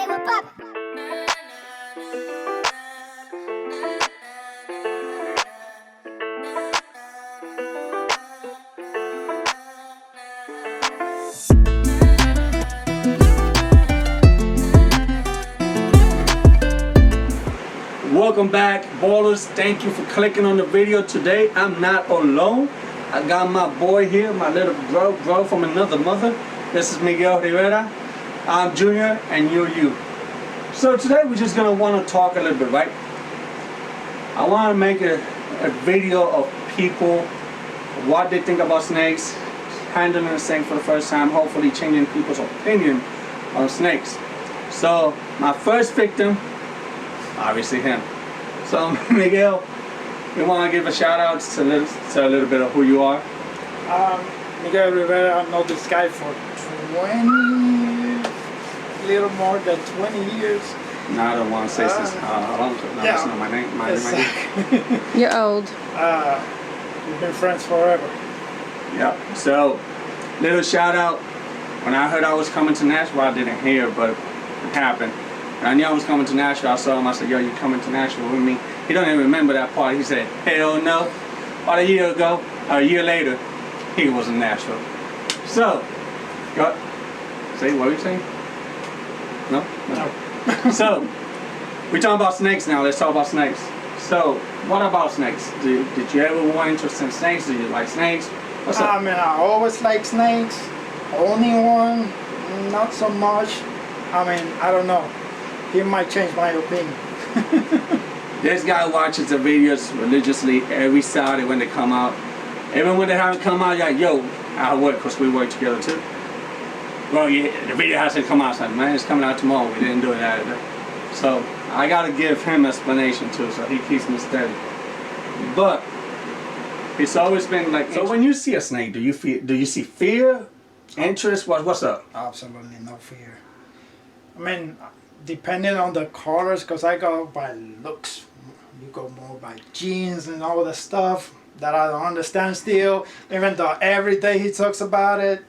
Llegó papi. Welcome back, ballers. Thank you for clicking on the video today. I'm not alone. I got my boy here, my little bro from another mother. This is Miguel Rivera. I'm Junior and you're you. So today we're just gonna want to talk a little bit, right? I want to make a video of people, what they think about snakes, handling a snake for the first time, hopefully changing people's opinion on snakes. So my first victim, obviously him. So Miguel, you want to give a shout out to a little bit of who you are? Miguel Rivera, I've known this guy for 20, little more than 20 years. No, I don't want to say this. That's not my name. My name. You're old. We've been friends forever. Yeah. So, little shout out. When I heard I was coming to Nashville, I didn't hear, but it happened. I knew I was coming to Nashville. I saw him. I said, "Yo, you coming to Nashville with me?" He don't even remember that part. He said, "Hell no." About a year ago, or a year later, he was in Nashville. So, go. Say what were you saying? No. So, we're talking about snakes now. Let's talk about snakes. So, what about snakes? Did you ever want interest in snakes? Do you like snakes? What's up? I mean, I always like snakes. Only one, not so much. I mean, I don't know. He might change my opinion. This guy watches the videos religiously every Saturday when they come out. Even when they haven't come out yet, yo, I work because we work together too. Well, yeah, the video hasn't come out, so man, it's coming out tomorrow. We didn't do it that day. So I gotta give him explanation too, so he keeps me steady. But it's always been like. So when you see a snake, do you see fear, interest? What's up? Absolutely no fear. I mean, depending on the colors, because I go by looks. You go more by genes and all the stuff that I don't understand still. Even though every day he talks about it,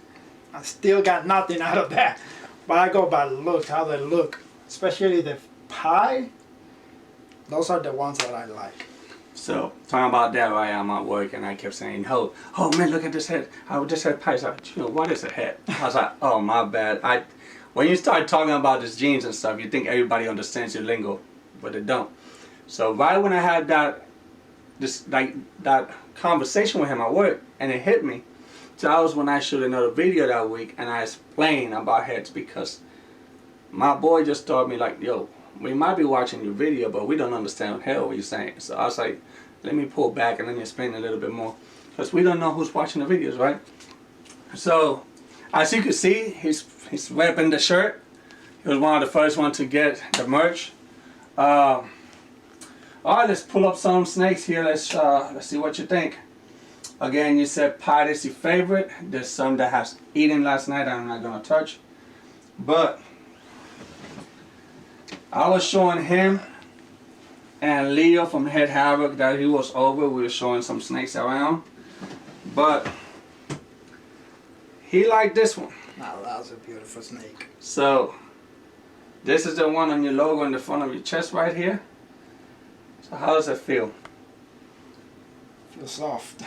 I still got nothing out of that. But I go by looks, how they look. Especially the pie. Those are the ones that I like. So, talking about that, right, I'm at work and I kept saying, oh man, look at this head. I just had pie. I was like, what is a head? I was like, oh, my bad. When you start talking about these genes and stuff, you think everybody understands your lingo, but they don't. So right when I had that conversation with him at work, and it hit me, so that was when I shot another video that week, and I explained about heads because my boy just told me like, yo, we might be watching your video, but we don't understand what the hell you're saying. So I was like, let me pull back and let me explain a little bit more, because we don't know who's watching the videos, right? So as you can see, he's repping the shirt. He was one of the first ones to get the merch. Alright, let's pull up some snakes here. Let's see what you think. Again, you said pie is your favorite. There's some that has eaten last night I'm not gonna touch. But I was showing him and Leo from Head Havoc that he was over. We were showing some snakes around. But he liked this one. Now that's a beautiful snake. So this is the one on your logo in the front of your chest right here. So how does it feel? Feels soft.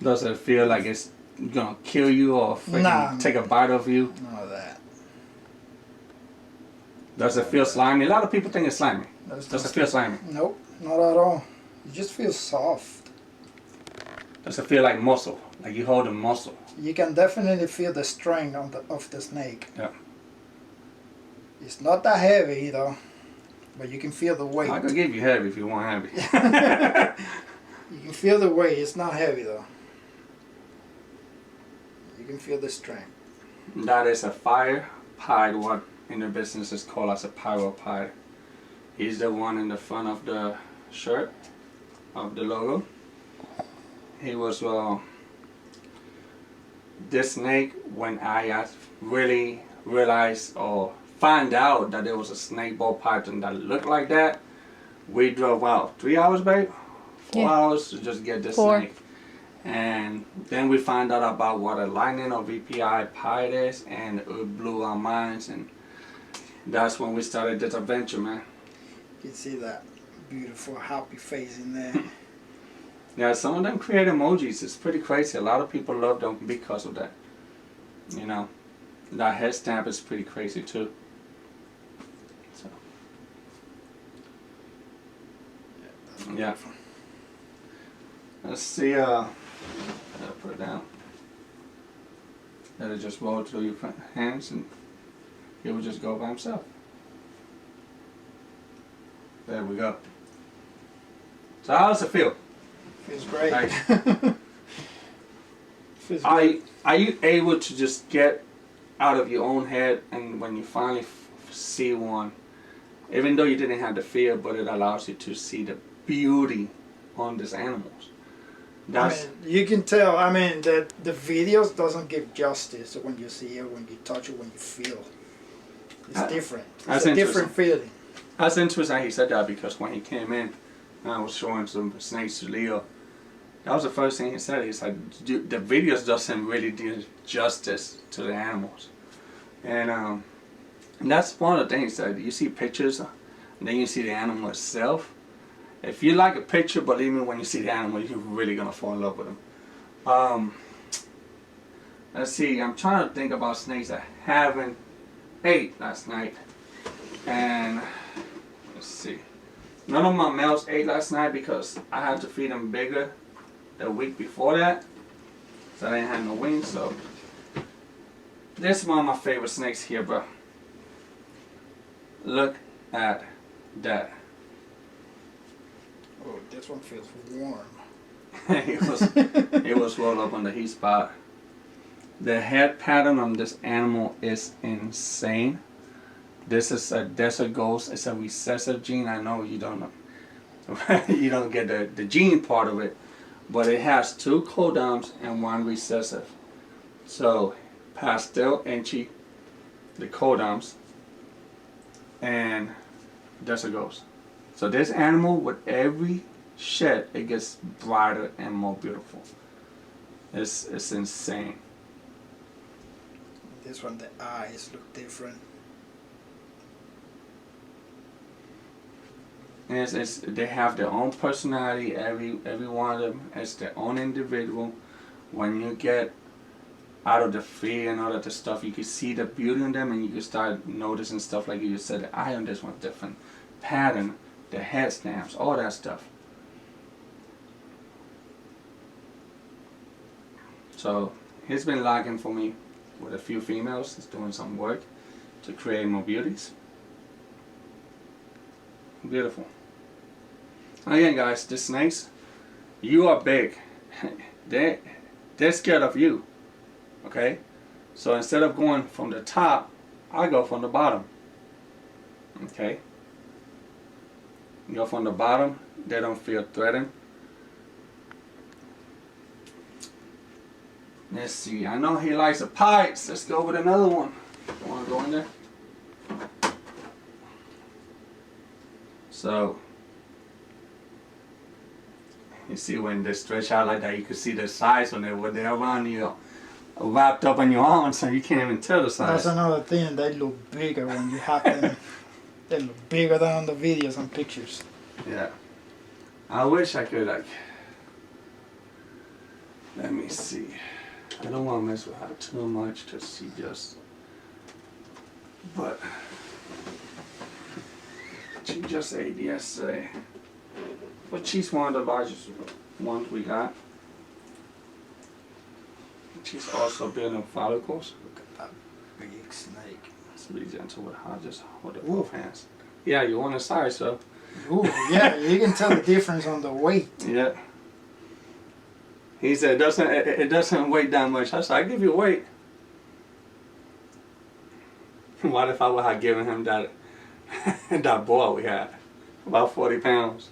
Does it feel like it's gonna kill you or freaking take a bite of you? None of that. Does it feel slimy? A lot of people think it's slimy. Does it feel slimy? Nope, not at all. It just feels soft. Does it feel like muscle? Like you hold a muscle? You can definitely feel the strength of the snake. Yeah. It's not that heavy though, but you can feel the weight. I could give you heavy if you want heavy. You can feel the weight. It's not heavy though. You can feel the strength. That is a fire pied, what in the business is called as a pyro pied. He's the one in the front of the shirt of the logo. He was this snake, when I really realized or find out that there was a snake ball python that looked like that, we drove out 3 hours, babe? 4 hours to just get this snake. And then we found out about what a lightning or VPI pipe is, and it blew our minds, and that's when we started this adventure, man. You can see that beautiful happy face in there. Yeah, some of them create emojis. It's pretty crazy. A lot of people love them because of that. You know, that head stamp is pretty crazy too. So, That's yeah. beautiful. Let's see. I'll put it down. Let it just roll through your hands, and it will just go by himself. There we go. So how does it feel? Feels great. Nice. Feels great. Are you able to just get out of your own head, and when you finally see one, even though you didn't have the fear, but it allows you to see the beauty on these animals? That's, I mean, you can tell. I mean, the videos doesn't give justice when you see it, when you touch it, when you feel. It's different. that's It's a different feeling. that's interesting he said that, because when he came in, I was showing some snakes to Leo. That was the first thing he said. He said the videos doesn't really do justice to the animals, and that's one of the things that you see pictures, and then you see the animal itself. If you like a picture, believe me, when you see the animal, you're really gonna fall in love with them. Let's see. I'm trying to think about snakes I haven't ate last night, and let's see. None of my males ate last night because I had to feed them bigger the week before that, so I didn't have no wings. So this is one of my favorite snakes here, bro. Look at that. Oh, this one feels warm. it was rolled up on the heat spot. The head pattern on this animal is insane. This is a desert ghost. It's a recessive gene. I know you don't know. You don't get the gene part of it, but it has 2 codoms and 1 recessive. So pastel Enchi, the codoms, and desert ghost. So this animal, with every shed, it gets brighter and more beautiful. It's insane. This one, the eyes look different. They have their own personality. Every one of them is their own individual. When you get out of the fear and all of the stuff, you can see the beauty in them, and you can start noticing stuff like you said. The eye on this one's different, pattern, the head stamps, all that stuff. So he's been lagging for me with a few females. He's doing some work to create more beauties. Beautiful. Again, guys, the snakes, you are big. They're scared of you. Okay? So instead of going from the top, I go from the bottom. Okay? You go from the bottom, they don't feel threatened. Let's see, I know he likes the pipes. Let's go with another one. You want to go in there? So, you see when they stretch out like that, you can see the size when they're around you, wrapped up on your arm, so you can't even tell the size. That's another thing. They look bigger when you have them. They look bigger than on the videos and pictures. Yeah. I wish I could, like, let me see. I don't want to mess with her too much because she just, but she just ate yesterday. But she's one of the largest ones we got. She's also building follicles. Look at that big snake. Let's be gentle with her, just hold it both hands. Yeah, you want a size, so. Ooh, yeah, you can tell the difference on the weight. Yeah. He said it doesn't weigh that much. I said, I give you weight. What if I would have given him that that boy we had? About 40 pounds.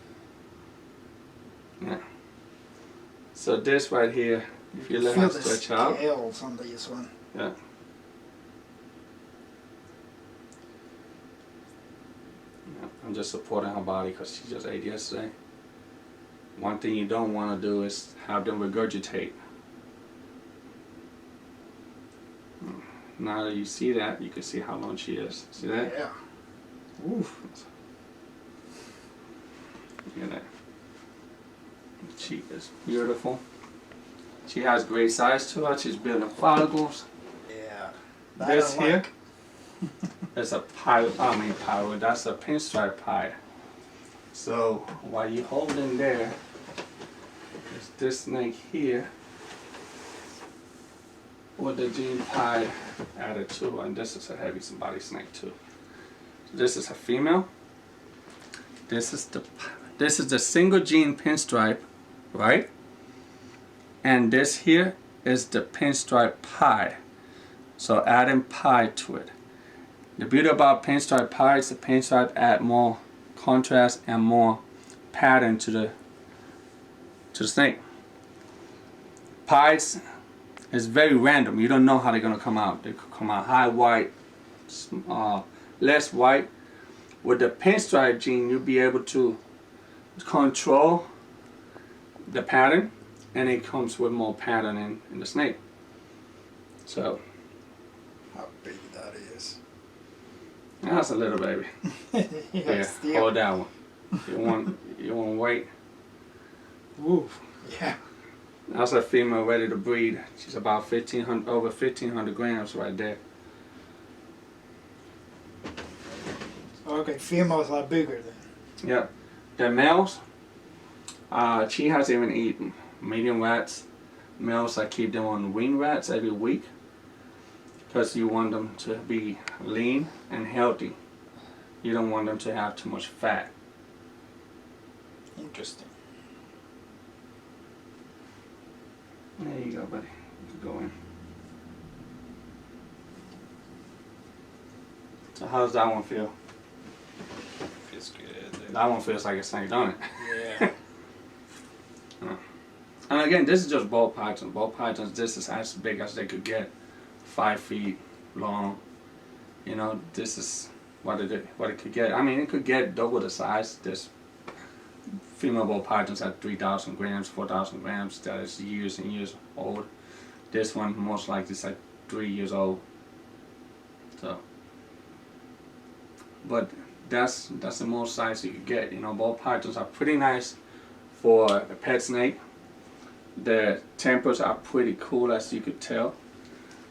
Yeah. So this right here, if you let Feel him the stretch out. scales on this one. Yeah. I'm just supporting her body because she just ate yesterday. One thing you don't want to do is have them regurgitate. Now that you see that, you can see how long she is. See that? Yeah. Oof. Look at that. She is beautiful. She has great size to her. She's building follicles. Yeah. This here is a pie. That's a pinstripe pie. So while you holding there, is this snake here with the gene pie added to, and this is a heavy body snake too. So this is a female. This is the single gene pinstripe, right? And this here is the pinstripe pie. So adding pie to it. The beauty about pinstripe pie is the pinstripe add more contrast and more pattern to the snake. Pies is very random. You don't know how they're gonna come out. They could come out high white, less white. With the pinstripe gene, you'll be able to control the pattern, and it comes with more pattern in the snake. So How big that is. that's a little baby. Yeah, still. Hold that one. You want weight? Oof. Yeah. That's a female ready to breed. She's about over 1,500 grams right there. Okay, females are bigger then. Yep. The males, she hasn't even eaten medium rats. Males, I keep them on wean rats every week because you want them to be lean and healthy. You don't want them to have too much fat. Interesting. There you go, buddy. You can go in. So how does that one feel? Feels good. That one feels like a snake, don't it? Yeah. And again, this is just ball pythons. Ball pythons, this is as big as they could get. 5 feet long. You know, this is what it could get. I mean, it could get double the size. This female ball pythons at 3,000 grams, 4,000 grams. That is years and years old. This one most likely is like 3 years old. So, but that's the most size you could get. You know, ball pythons are pretty nice for a pet snake. The tempers are pretty cool, as you could tell.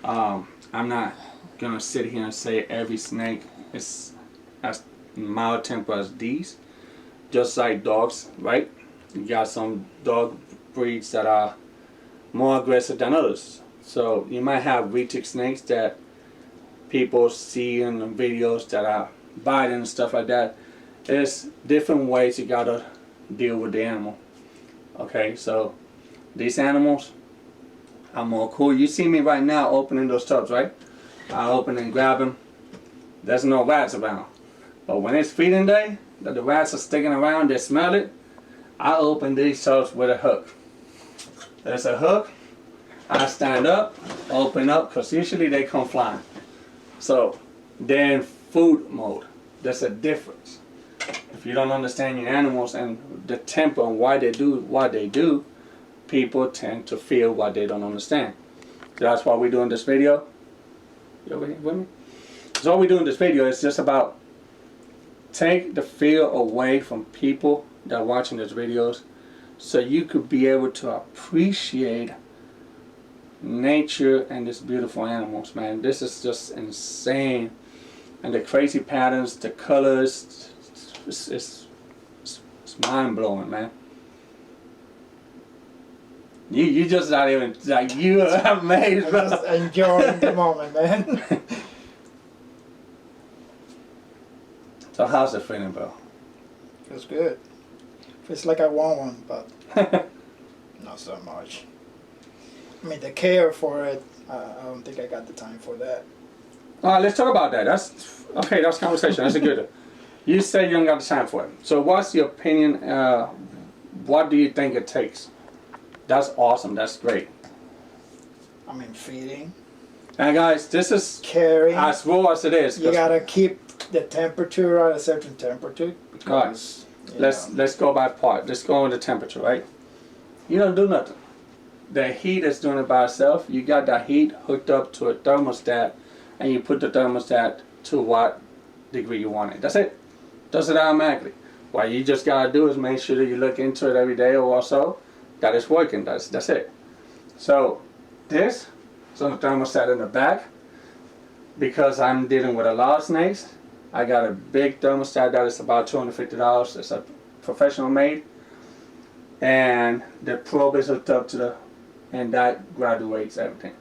I'm not gonna sit here and say every snake is as mild temper as these. Just like dogs, right? You got some dog breeds that are more aggressive than others. So you might have retic snakes that people see in the videos that are biting and stuff like that. There's different ways you gotta deal with the animal. Okay, so these animals are more cool. You see me right now opening those tubs, right? I open and grab them. There's no rats around. But when it's feeding day, that the rats are sticking around, they smell it, I open these tubs with a hook. There's a hook. I stand up, open up, because usually they come flying. So they're in food mode. There's a difference. If you don't understand your animals and the temper and why they do what they do, people tend to feel what they don't understand. So that's why we're doing this video. You over here with me? So what we do in this video is just about take the fear away from people that are watching these videos, so you could be able to appreciate nature and these beautiful animals, man. This is just insane. And the crazy patterns, the colors, it's mind-blowing, man. You just not even, like, you are amazed, bro. Just enjoying the moment, man. So how's it feeling, bro? Feels good. Feels like I want one, but not so much. I mean, the care for it, I don't think I got the time for that. Let's talk about that. That's okay. That's conversation. That's a good. You said you don't got the time for it. So what's your opinion? What do you think it takes? That's awesome. That's great. I mean, feeding, And guys, this is caring. as raw as it is. You gotta keep the temperature at a certain temperature because Let's go by part. Let's go on the temperature, right? You don't do nothing. The heat is doing it by itself. You got that heat hooked up to a thermostat, and you put the thermostat to what degree you want it. That's it. Does it automatically. What you just gotta do is make sure that you look into it every day or so that it's working. That's it. So this is on the thermostat in the back. Because I'm dealing with a lot of snakes, I got a big thermostat that is about $250. It's a professional made, and the probe is hooked up to the, and that graduates everything.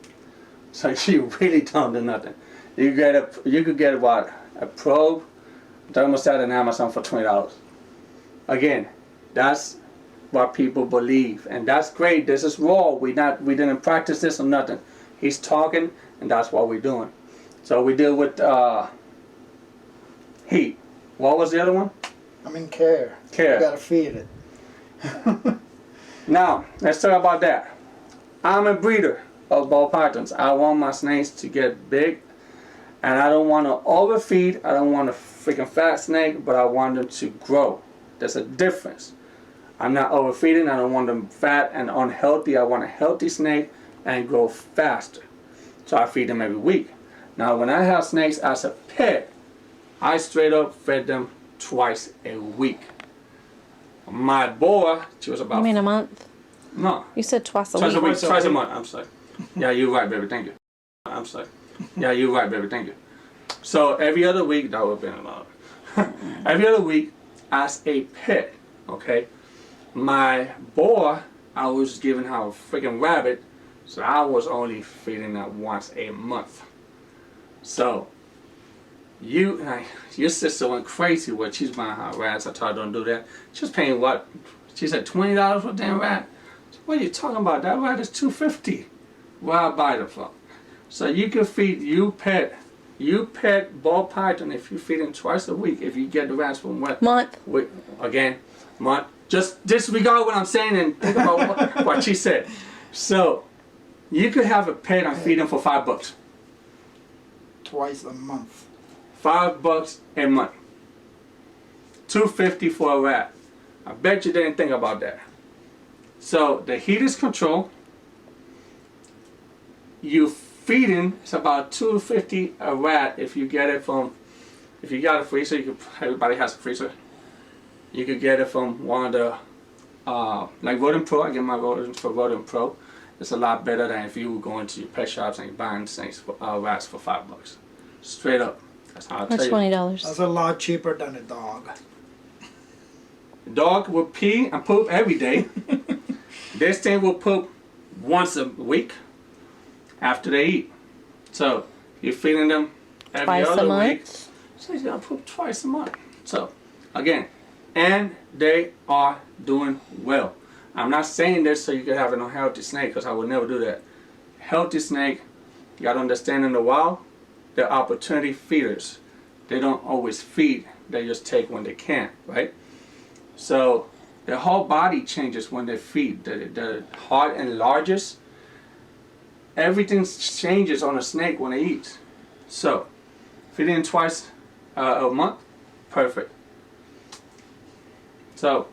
So you really don't do nothing. You could get what, a probe thermostat on Amazon for $20. Again, that's what people believe, and that's great. This is raw. We didn't practice this or nothing. He's talking, and that's what we're doing. So we deal with heat. What was the other one? Care. Care. You gotta feed it. Now, let's talk about that. I'm a breeder of ball pythons. I want my snakes to get big, and I don't want to overfeed. I don't want a freaking fat snake, but I want them to grow. There's a difference. I'm not overfeeding. I don't want them fat and unhealthy. I want a healthy snake and grow faster. So I feed them every week. Now, when I have snakes as a pet, I straight up fed them twice a week. My boy, she was about... You mean a month? No. You said twice a Twice week. a week, twice a month, I'm sorry. Yeah, you're right, baby, thank you. I'm sorry. Yeah, you're right, baby, thank you. So, every other week, that would have been a lot. Every other week, as a pet, okay? My boy, I was giving her a freaking rabbit, so I was only feeding her once a month. So, your sister went crazy when she's buying her rats. I told her don't do that. She was paying what? She said $20 for a damn rat. So what are you talking about? That rat is $250. Where I buy them from? So you can feed you pet ball python if you feed them twice a week. If you get the rats from what? Month. Month. Just disregard what I'm saying and think about what she said. So you could have a pet and feed them for $5. Twice a month. $5 a month. $250 for a rat. I bet you didn't think about that. So the heat is controlled. You feeding is about $250 a rat if you get it from. If you got a freezer, everybody has a freezer. You could get it from one of the like Rodent Pro. I get my rodents for Rodent Pro. It's a lot better than if you were going to your pet shops and you're buying snakes for, rats for $5. Straight up. That's how I tell That's you. $20. That's a lot cheaper than a dog. Dog will pee and poop every day. This thing will poop once a week after they eat. So you're feeding them every Twice other a month? week. So you're gonna poop twice a month. So again, and they are doing well. I'm not saying this so you can have an unhealthy snake, because I would never do that. Healthy snake, you gotta understand in the wild, they're opportunity feeders. They don't always feed, they just take when they can, right? So their whole body changes when they feed. The heart enlarges. Everything changes on a snake when it eats. So feeding twice a month, perfect. So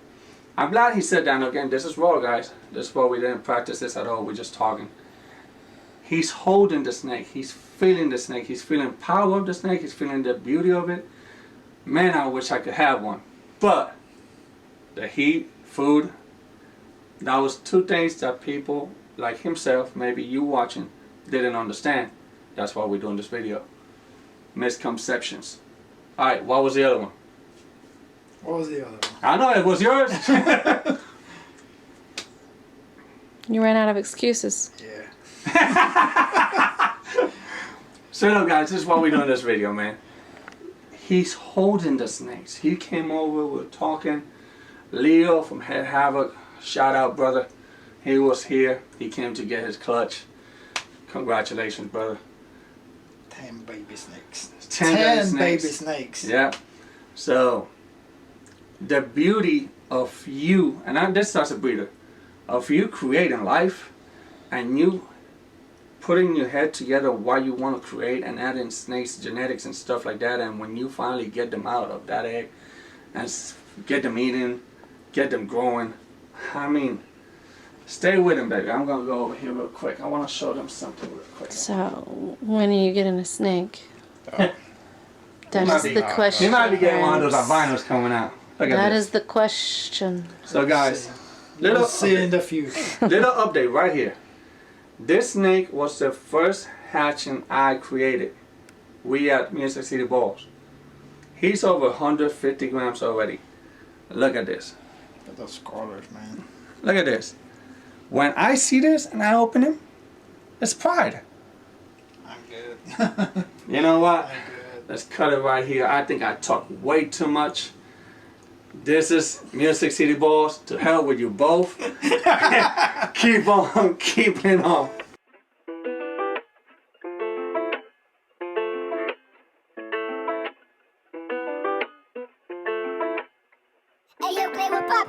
I'm glad he said that. Again, this is raw, guys. This is raw. We didn't practice this at all. We're just talking. He's holding the snake. He's feeling the snake. He's feeling power of the snake. He's feeling the beauty of it. Man, I wish I could have one. But the heat, food, that was two things that people like himself, maybe you watching, didn't understand. That's why we're doing this video. Misconceptions. Alright, what was the other one? What was the other one? I know it was yours. You ran out of excuses. Yeah. So look, guys, this is why we're doing this video, man. He's holding the snakes. He came over, we're talking. Leo from Head Havoc, shout out, brother. He was here. He came to get his clutch. Congratulations, brother. 10 baby snakes. 10 baby snakes. Yeah. So the beauty of you, and this as a breeder, of you creating life and you putting your head together what you want to create and adding snakes genetics and stuff like that, and when you finally get them out of that egg and get them eating, get them growing. I mean, stay with them, baby. I'm gonna go over here real quick. I want to show them something real quick. So, when are you getting a snake? Oh. That might is be- the question. You might be getting one of those friends. albinos coming out. Look at That this. is the question. So guys, little We'll see in update, the future. little update right here. This snake was the first hatching I created. We at Music City Balls. He's over 150 grams already. Look at this. Look at those colors, man. Look at this. When I see this and I open him, it's pride. I'm good. You know what? I'm good. Let's cut it right here. I think I talk way too much. This is Music City Balls. To hell with you both. Keep on keeping on. Hey, yo, play with Pop.